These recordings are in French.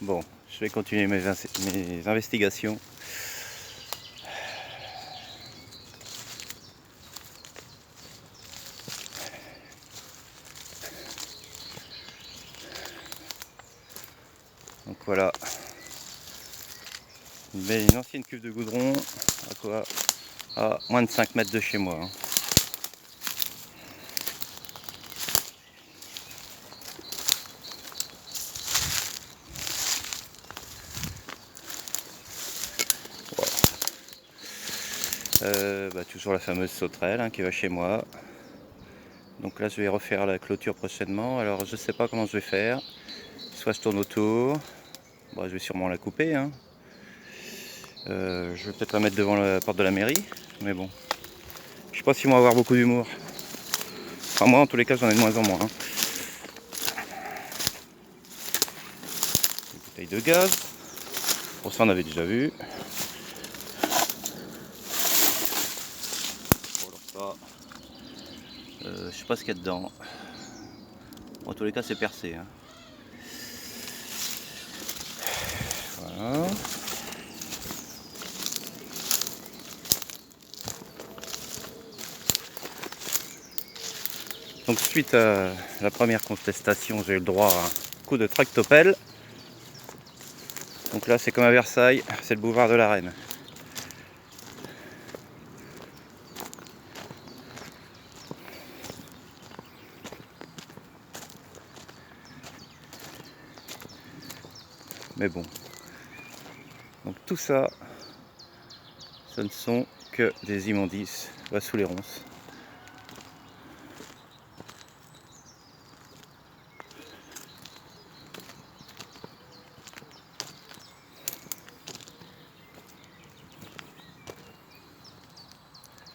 Bon, je vais continuer mes investigations. Donc voilà, une ancienne cuve de goudron à moins de 5 mètres de chez moi. Toujours la fameuse sauterelle qui va chez moi. Donc là je vais refaire la clôture prochainement. Alors je sais pas comment je vais faire. Soit je tourne autour. Bon, je vais sûrement la couper. Je vais peut-être la mettre devant la porte de la mairie. Mais bon. Je sais pas si on va avoir beaucoup d'humour. Enfin moi en tous les cas j'en ai de moins en moins. Une bouteille de gaz. Pour ça on avait déjà vu. Je sais pas ce qu'il y a dedans. En tous les cas c'est percé. Voilà. Donc suite à la première contestation, j'ai eu le droit à un coup de tractopelle. Donc là c'est comme à Versailles, c'est le boulevard de la Reine. Mais bon. Donc tout ça, ce ne sont que des immondices sous les ronces.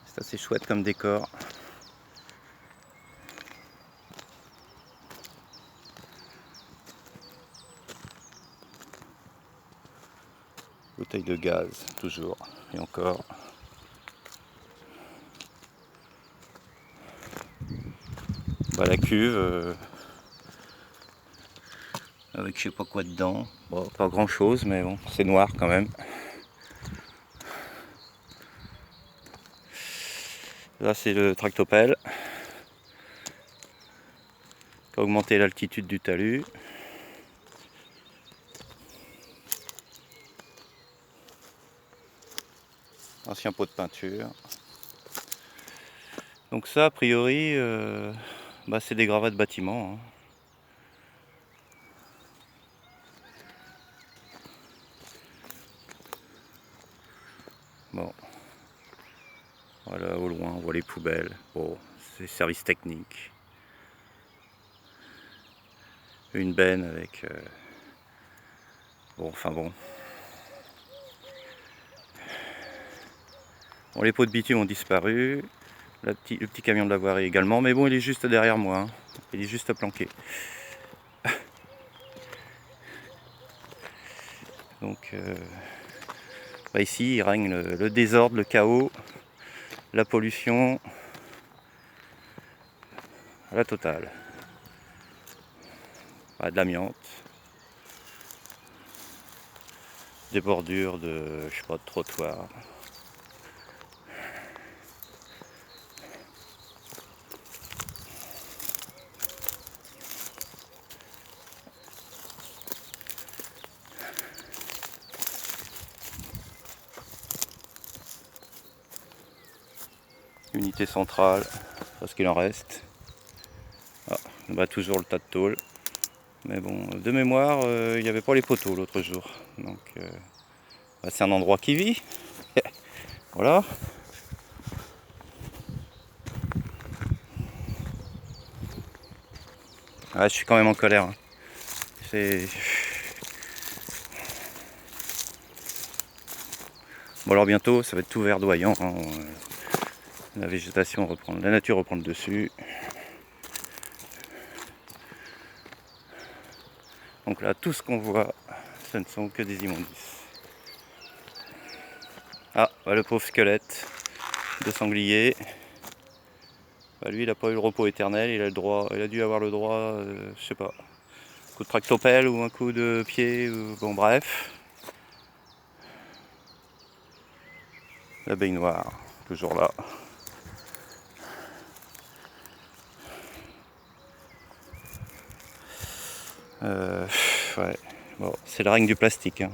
C'est assez chouette comme décor. Bouteille de gaz, toujours, et encore. La cuve, avec je sais pas quoi dedans. Bon, pas grand chose, mais bon, c'est noir quand même. Là c'est le tractopelle qui a augmenté l'altitude du talus. Ancien pot de peinture. Donc ça a priori c'est des gravats de bâtiments. Bon, voilà, au loin on voit les poubelles. Bon, c'est service technique. Une benne avec bon. Bon, les pots de bitume ont disparu. Le petit camion de la voirie également, mais bon, il est juste derrière moi. Il est juste planqué. Donc ici il règne le désordre, le chaos, la pollution, la totale. De l'amiante, des bordures de, je sais pas, de trottoir. Unité centrale, parce qu'il en reste. Toujours le tas de tôle. Mais bon, de mémoire, il n'y avait pas les poteaux l'autre jour. Donc c'est un endroit qui vit. Voilà. Je suis quand même en colère. C'est... Bon alors bientôt, ça va être tout verdoyant. La végétation reprend, la nature reprend le dessus. Donc là, tout ce qu'on voit, ce ne sont que des immondices. Le pauvre squelette de sanglier. Lui, il n'a pas eu le repos éternel. Il a dû avoir le droit, je sais pas, coup de tractopelle ou un coup de pied, bon bref. La baignoire, toujours là. Ouais, bon, c'est le règne du plastique. Hein.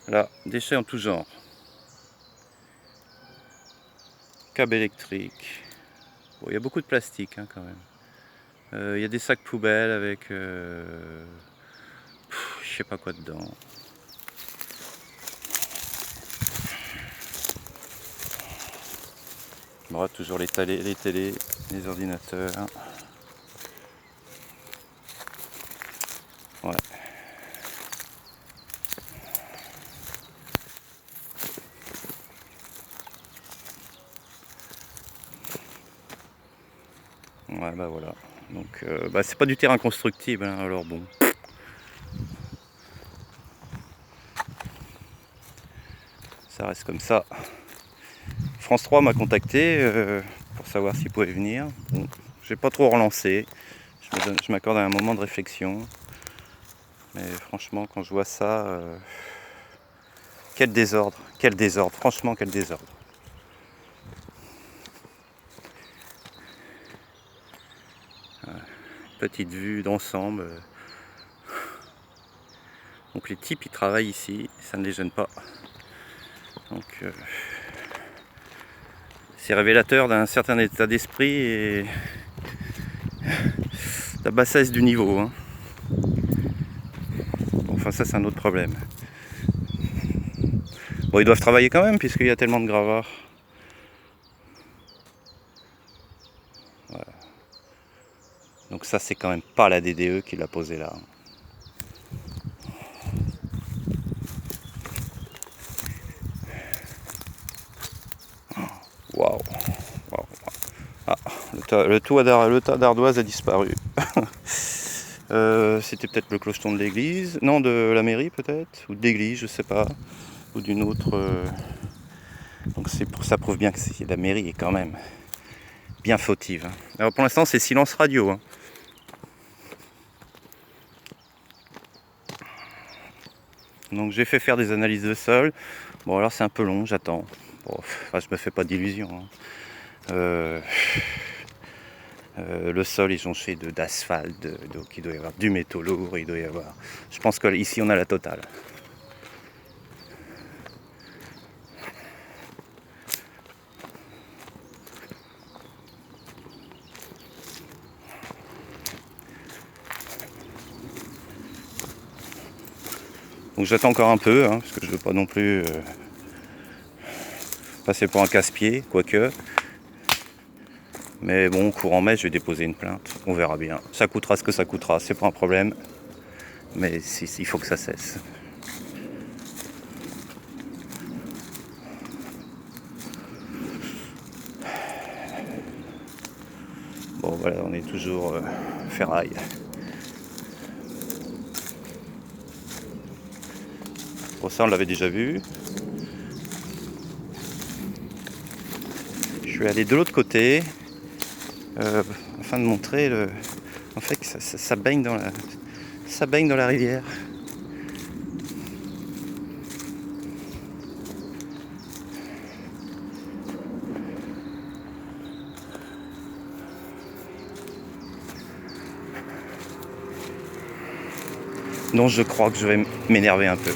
Là, déchets en tout genre. Câbles électriques. Bon, il y a beaucoup de plastique hein, quand même. Il y a des sacs poubelles avec je sais pas quoi dedans. Bon, toujours les télés, les ordinateurs. Ouais. Ouais, bah voilà. Donc, bah, c'est pas du terrain constructible, hein, alors bon. Ça reste comme ça. France 3 m'a contacté pour savoir s'il pouvait venir. Bon, j'ai pas trop relancé. Je m'accorde à un moment de réflexion. Mais franchement, quand je vois ça, quel désordre, franchement, quel désordre. Petite vue d'ensemble. Donc les types, ils travaillent ici, ça ne les gêne pas. Donc c'est révélateur d'un certain état d'esprit et la bassesse du niveau. Hein. Bon, enfin ça c'est un autre problème. Bon, ils doivent travailler quand même puisqu'il y a tellement de gravats. Voilà. Donc ça c'est quand même pas la DDE qui l'a posé là. Waouh. Ah, le tas d'ardoise a disparu. C'était peut-être le clocheton de l'église, non de la mairie peut-être, ou de l'église, je sais pas, ou d'une autre. Donc ça prouve bien que la mairie est quand même bien fautive. Hein. Alors pour l'instant c'est silence radio. Hein. Donc j'ai fait faire des analyses de sol. Bon alors c'est un peu long, j'attends. Bon, enfin, je me fais pas d'illusions. Hein. Le sol est jonché d'asphalte, donc il doit y avoir du métaux lourd, il doit y avoir. Je pense qu'ici on a la totale. Donc j'attends encore un peu, hein, parce que je veux pas non plus passer pour un casse-pied, quoique. Mais bon, courant mai, je vais déposer une plainte, on verra bien. Ça coûtera ce que ça coûtera, c'est pas un problème. Mais il faut que ça cesse. Bon voilà, on est toujours ferraille. Bon ça on l'avait déjà vu. Je vais aller de l'autre côté afin de montrer en fait que ça baigne dans la rivière. Donc je crois que je vais m'énerver un peu.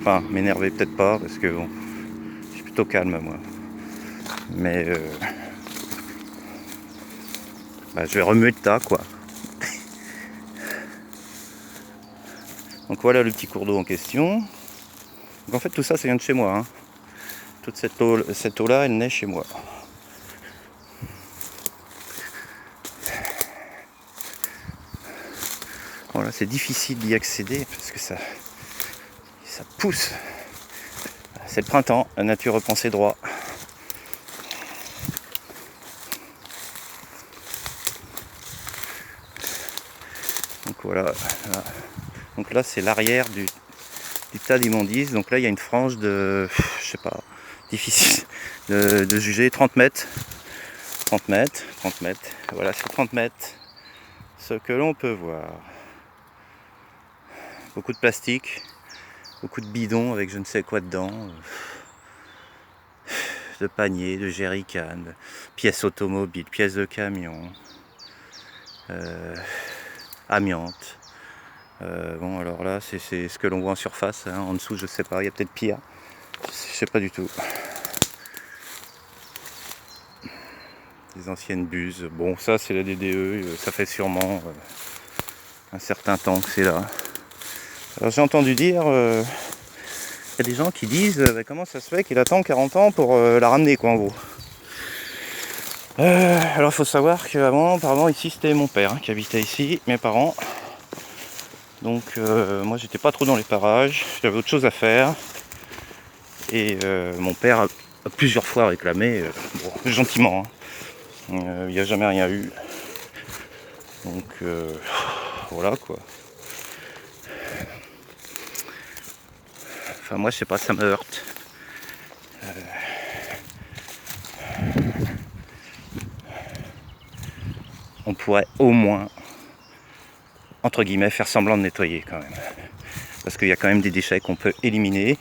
Enfin, m'énerver peut-être pas, parce que bon, je suis plutôt calme moi. Mais bah, je vais remuer le tas quoi. Donc voilà le petit cours d'eau en question. Donc en fait tout ça vient de chez moi. Hein. Toute cette eau là elle naît chez moi. Voilà, c'est difficile d'y accéder parce que ça pousse. C'est le printemps, la nature reprend ses droits. Donc voilà. Donc là c'est l'arrière du tas d'immondices. Donc là il y a une frange de, je sais pas, difficile de juger, 30 mètres. 30 mètres, 30 mètres. Voilà, c'est 30 mètres. Ce que l'on peut voir. Beaucoup de plastique, beaucoup de bidons avec je ne sais quoi dedans. De paniers, de jerrycans, de pièces automobiles, pièces de camion, amiante. Bon alors là c'est ce que l'on voit en surface, hein. En dessous je sais pas, il y a peut-être pire, je sais pas du tout. Des anciennes buses, bon ça c'est la DDE, ça fait sûrement un certain temps que c'est là. Alors j'ai entendu dire, il y a des gens qui disent comment ça se fait qu'il attend 40 ans pour la ramener quoi en gros. Alors il faut savoir qu'avant, apparemment ici c'était mon père qui habitait ici, mes parents. Donc moi j'étais pas trop dans les parages, j'avais autre chose à faire. Et mon père a plusieurs fois réclamé, bon, gentiment, hein. Il n'y a jamais rien eu. Donc voilà quoi. Enfin moi je sais pas, ça me heurte. On pourrait au moins, entre guillemets, faire semblant de nettoyer quand même. Parce qu'il y a quand même des déchets qu'on peut éliminer.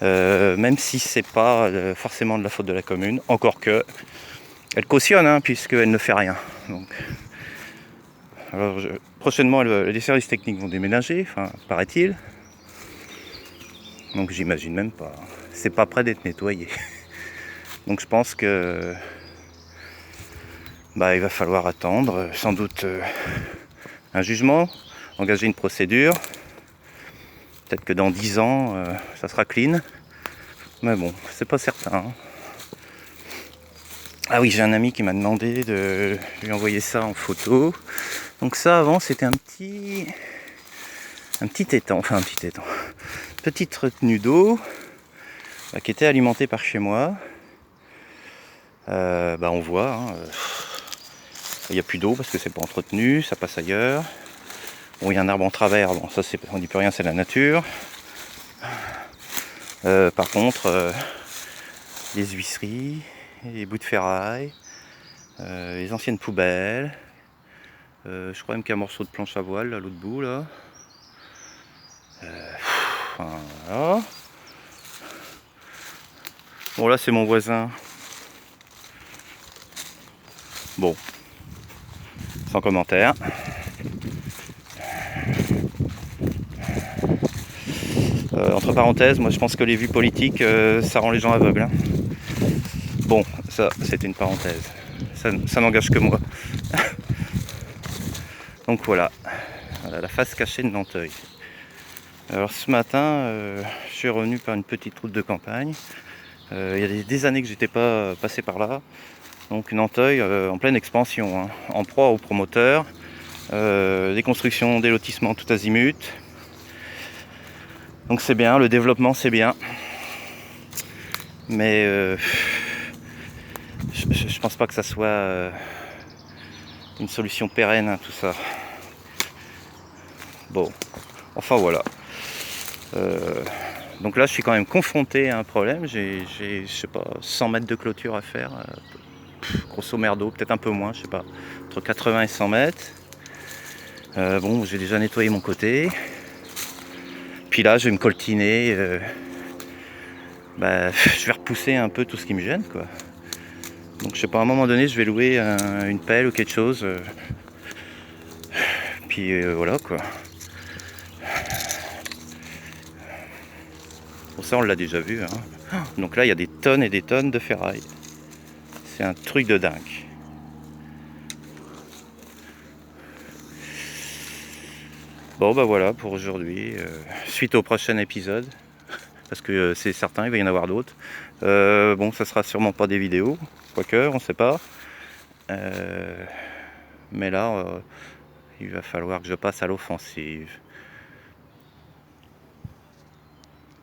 Même si c'est pas forcément de la faute de la commune. Encore que elle cautionne, hein, puisqu'elle ne fait rien. Donc, alors, prochainement, les services techniques vont déménager, enfin, paraît-il. Donc j'imagine même pas. C'est pas prêt d'être nettoyé. Donc je pense que il va falloir attendre, sans doute un jugement, engager une procédure. Peut-être que dans 10 ans, ça sera clean. Mais bon, c'est pas certain, hein. Ah oui, j'ai un ami qui m'a demandé de lui envoyer ça en photo. Donc ça, avant, c'était un petit étang, enfin un petit étang. Petite retenue d'eau qui était alimentée par chez moi. On voit, hein, il n'y a plus d'eau parce que c'est pas entretenu, ça passe ailleurs. Bon, il y a un arbre en travers, bon ça on dit plus rien, c'est la nature. Par contre, les huisseries, les bouts de ferraille, les anciennes poubelles. Je crois même qu'il y a un morceau de planche à voile à l'autre bout là. Voilà. Bon là c'est mon voisin. Bon, sans commentaire. Entre parenthèses, moi je pense que les vues politiques, ça rend les gens aveugles, hein. Bon, ça c'est une parenthèse. Ça n'engage que moi. Donc voilà, la face cachée de Nanteuil. Alors ce matin, je suis revenu par une petite route de campagne. Il y a des années que j'étais pas passé par là. Donc Nanteuil en pleine expansion, hein, en proie aux promoteurs, des constructions, des lotissements tout azimut. Donc c'est bien, le développement c'est bien. Mais je pense pas que ça soit une solution pérenne, hein, tout ça. Bon, enfin voilà. Donc là je suis quand même confronté à un problème. J'ai je sais pas 100 mètres de clôture à faire, grosso merdo, peut-être un peu moins, je sais pas, entre 80 et 100 mètres. Bon, j'ai déjà nettoyé mon côté. Puis là je vais me coltiner, je vais repousser un peu tout ce qui me gêne quoi. Donc je sais pas, à un moment donné je vais louer une pelle ou quelque chose. Puis voilà quoi. Bon ça on l'a déjà vu, hein. Donc là il y a des tonnes et des tonnes de ferraille. C'est un truc de dingue. Bon voilà pour aujourd'hui. Suite au prochain épisode. Parce que c'est certain, il va y en avoir d'autres. Bon ça sera sûrement pas des vidéos. Quoique, on sait pas. Mais là, il va falloir que je passe à l'offensive.